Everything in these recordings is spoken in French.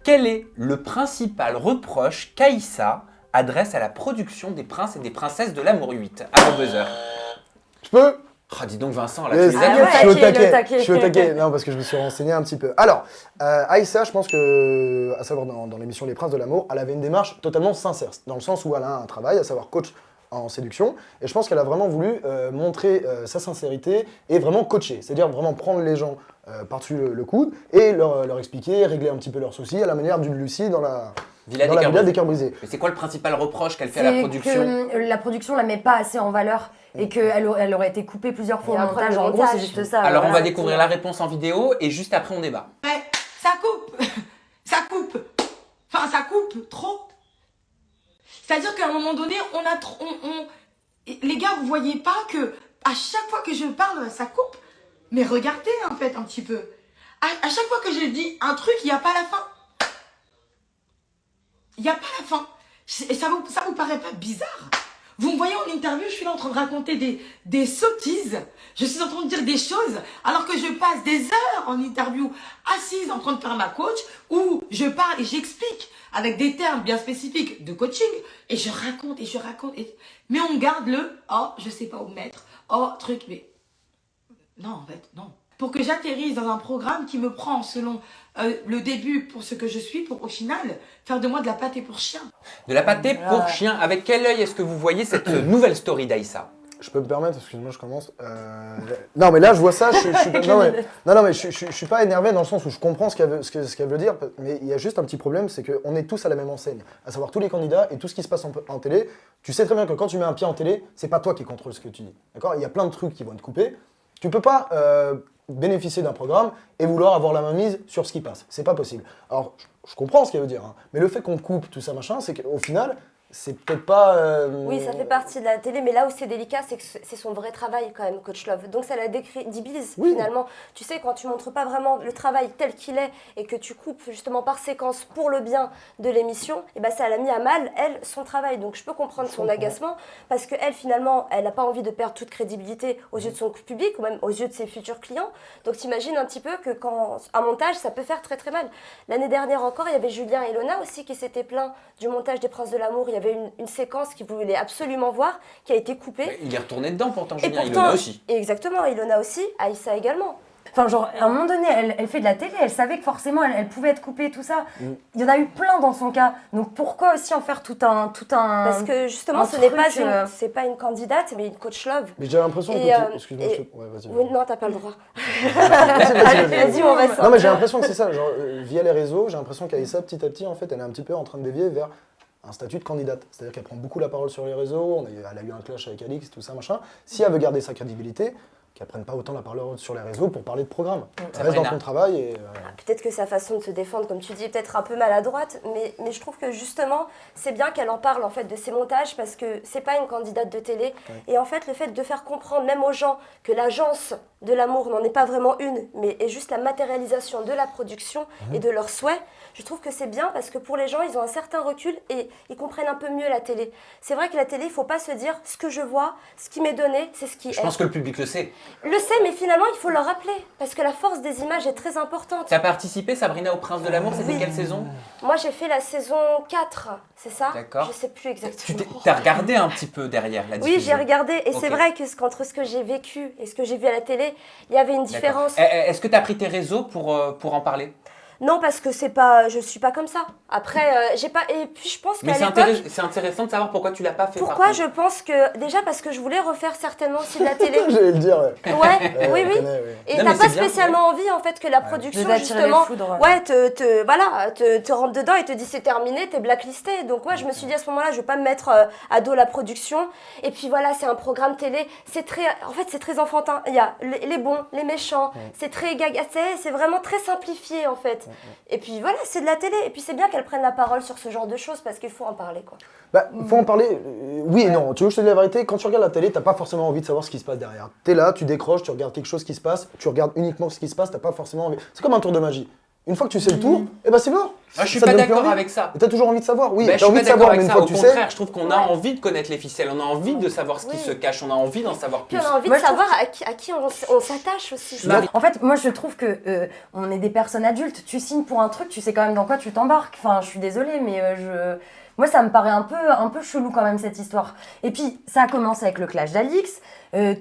Quel est le principal reproche qu'Aïssa adresse à la production des princes et des princesses de l'amour 8 à vos buzzer? Je peux? Oh, dis donc Vincent, là, Yes. tu les as Ah bien. ouais. Je suis au taquet, taquet. je suis au taquet. Non, parce que je me suis renseigné un petit peu. Alors, Aïssa, je pense que, à savoir dans l'émission Les Princes de l'amour, elle avait une démarche totalement sincère, dans le sens où elle a un travail, à savoir coach en séduction, et je pense qu'elle a vraiment voulu montrer sa sincérité et vraiment coacher, c'est-à-dire vraiment prendre les gens par-dessus le coude et leur expliquer, régler un petit peu leurs soucis à la manière d'une Lucie dans la Villa Villa des Cœurs Brisés. Mais c'est quoi le principal reproche qu'elle fait à la C'est production? que la production la met pas assez en valeur et qu'elle elle aurait été coupée plusieurs fois Il y au a un montage. problème En de gros, c'est montage. juste ça. Alors on voilà. va découvrir la réponse en vidéo et juste après on débat. Ouais, ça coupe. Ça coupe. Enfin, ça coupe trop. C'est-à-dire qu'à un moment donné, les gars, vous voyez pas que à chaque fois que je parle, ça coupe. Mais regardez en fait un petit peu. À chaque fois que je dis un truc, il n'y a pas la fin. Il n'y a pas la fin. Et ça vous paraît pas bizarre? Vous me voyez en interview, je suis là en train de raconter des sottises. Je suis en train de dire des choses alors que je passe des heures en interview assise en train de faire ma coach où je parle et j'explique avec des termes bien spécifiques de coaching et je raconte. Mais on garde oh, je sais pas où me mettre. Oh, truc, mais non, en fait, non. Pour que j'atterrisse dans un programme qui me prend selon le début pour ce que je suis, pour au final faire de moi de la pâtée pour chien. De la pâtée pour chien. Avec quel œil est-ce que vous voyez cette nouvelle story d'Aïssa? Je peux me permettre, excuse-moi, je commence. Non, mais là, je vois ça, je suis pas énervé dans le sens où je comprends ce qu'elle veut dire, mais il y a juste un petit problème, c'est qu'on est tous à la même enseigne, à savoir tous les candidats et tout ce qui se passe en télé. Tu sais très bien que quand tu mets un pied en télé, c'est pas toi qui contrôle ce que tu dis, d'accord? Il y a plein de trucs qui vont être coupés. Tu peux pas bénéficier d'un programme et vouloir avoir la main mise sur ce qui passe. C'est pas possible. Alors, je comprends ce qu'elle veut dire, hein, mais le fait qu'on coupe tout ça, machin, c'est qu'au final, c'est peut-être pas... Oui, ça fait partie de la télé, mais là où c'est délicat, c'est que c'est son vrai travail quand même, Coach Love. Donc ça la décrédibilise finalement. Tu sais, quand tu montres pas vraiment le travail tel qu'il est et que tu coupes justement par séquence pour le bien de l'émission, et ben ça l'a mis à mal, elle, son travail. Donc je peux comprendre son agacement parce qu'elle, finalement, elle n'a pas envie de perdre toute crédibilité aux yeux de son public ou même aux yeux de ses futurs clients. Donc t'imagines un petit peu que quand un montage, ça peut faire très très mal. L'année dernière encore, il y avait Julien et Ilona aussi qui s'étaient plaints du montage des Princes de l'amour. Il y avait une séquence qu'il voulait absolument voir, qui a été coupée. Il est retourné dedans pourtant, Et Julien. pourtant, Ilona aussi. Exactement, Ilona aussi, Aïssa également. Enfin, genre, à un moment donné, elle fait de la télé, elle savait que forcément, elle pouvait être coupée, tout ça. Il y en a eu plein dans son cas. Donc, pourquoi aussi en faire tout un... Parce que justement, un ce n'est pas, truc, c'est pas une candidate, mais une coach love. Mais j'ai l'impression Et, que... Excuse-moi, ouais, vas-y. Oui, non, t'as pas le droit. Vas-y, on va Non, mais j'ai l'impression que c'est ça. Genre, via les réseaux, j'ai l'impression qu'Aïssa, petit à petit, en fait, elle est un petit peu en train de dévier vers un statut de candidate. C'est-à-dire qu'elle prend beaucoup la parole sur les réseaux, elle a eu un clash avec Alix, tout ça, machin. Si elle veut garder sa crédibilité, qu'elle prenne pas autant la parole sur les réseaux pour parler de programme. Elle reste dans son travail et... Peut-être que sa façon de se défendre, comme tu dis, est peut-être un peu maladroite, mais je trouve que justement, c'est bien qu'elle en parle en fait de ses montages parce que c'est pas une candidate de télé. Et en fait, le fait de faire comprendre même aux gens que l'agence de l'amour n'en est pas vraiment une, mais est juste la matérialisation de la production et de leurs souhaits, je trouve que c'est bien parce que pour les gens, ils ont un certain recul et ils comprennent un peu mieux la télé. C'est vrai que la télé, il faut pas se dire ce que je vois, ce qui m'est donné, c'est ce qui est. Je pense que le public le sait. Le sait, mais finalement, il faut le rappeler parce que la force des images est très importante. Tu as participé, Sabrina, au Prince de l'amour, c'était Oui. quelle saison? Moi, j'ai fait la saison 4, c'est ça? D'accord. Je sais plus exactement. Tu as regardé un petit peu derrière la diffusion? Oui, j'ai regardé et c'est Ok. vrai que qu'entre ce que j'ai vécu et ce que j'ai vu à la télé, il y avait une différence. Est-ce que tu as pris tes réseaux pour en parler? Non, parce que c'est pas, je suis pas comme ça. Après, j'ai pas. Et puis je pense Mais qu'à c'est l'époque. c'est intéressant de savoir pourquoi tu l'as pas fait. par Pourquoi contre. je pense que déjà parce que je voulais refaire certainement aussi de la télé. J'allais le dire, ouais. Ouais, oui, je oui. connais, ouais. Et Non, t'as mais pas c'est bien, spécialement envie en fait que la production De t'attirer les justement, foudres. ouais, te rentre dedans et te dit c'est terminé, t'es blacklisté. Donc ouais, je me suis dit à ce moment-là, je vais pas me mettre à dos la production. Et puis voilà, c'est un programme télé, c'est très, en fait c'est très enfantin. Il y a les bons, les méchants, c'est très c'est vraiment très simplifié en fait. Et puis voilà, c'est de la télé. Et puis c'est bien qu'elle prenne la parole sur ce genre de choses parce qu'il faut en parler quoi. Bah, faut en parler, oui et non. Tu veux que je te dise la vérité, quand tu regardes la télé, t'as pas forcément envie de savoir ce qui se passe derrière. T'es là, tu décroches, tu regardes quelque chose qui se passe, tu regardes uniquement ce qui se passe, t'as pas forcément envie. C'est comme un tour de magie. Une fois que tu sais le tour, et ben c'est mort. Ah, je suis Ça pas te donne plus d'accord envie. avec ça. Et t'as toujours envie de savoir. Oui, Ben, je t'as suis envie pas de d'accord savoir, mais avec une ça. fois Au que tu sais. contraire, je trouve qu'on a envie de connaître les ficelles, on a envie de savoir ce qui Oui. se cache, on a envie d'en savoir plus. Puis on a envie Moi, de je trouve savoir à qui on s'attache aussi. Marie. En fait, moi je trouve que on est des personnes adultes. Tu signes pour un truc, tu sais quand même dans quoi tu t'embarques. Enfin, je suis désolée, mais moi ça me paraît un peu chelou quand même cette histoire. Et puis ça a commencé avec le clash d'Alix.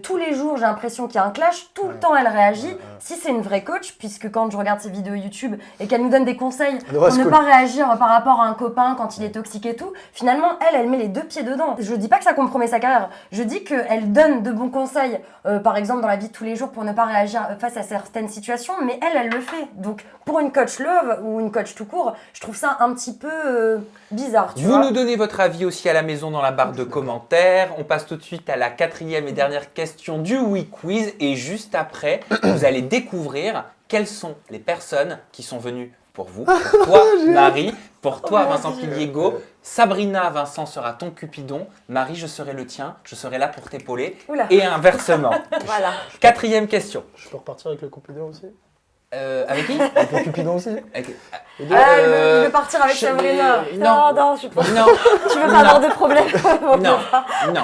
Tous les jours, j'ai l'impression qu'il y a un clash. Tout le temps, elle réagit. Si c'est une vraie coach, puisque quand je regarde ses vidéos YouTube et qu'elle nous donne des conseils pour ne pas réagir par rapport à un copain quand il est toxique et tout, finalement, elle met les deux pieds dedans. Je dis pas que ça compromet sa carrière. Je dis qu'elle donne de bons conseils, par exemple dans la vie de tous les jours pour ne pas réagir face à certaines situations, mais elle le fait. Donc, pour une coach love ou une coach tout court, je trouve ça un petit peu bizarre. Tu Vous vois. nous donnez votre avis aussi à la maison dans la barre de commentaires. On passe tout de suite à la 4e et dernière question du Week Quiz. Et juste après, vous allez découvrir quelles sont les personnes qui sont venues pour vous. Pour toi, Marie. Pour toi, Vincent Piliego. Sabrina, Vincent sera ton Cupidon. Marie, je serai le tien. Je serai là pour t'épauler. Oula. Et inversement. Voilà. 4e question. Je peux repartir avec le Cupidon aussi. Avec qui Avec le Cupidon aussi. Avec- Les deux. Ah, il veut partir avec je- Sabrina. Non, je pense Non, tu veux pas Non. avoir de problème. non, non.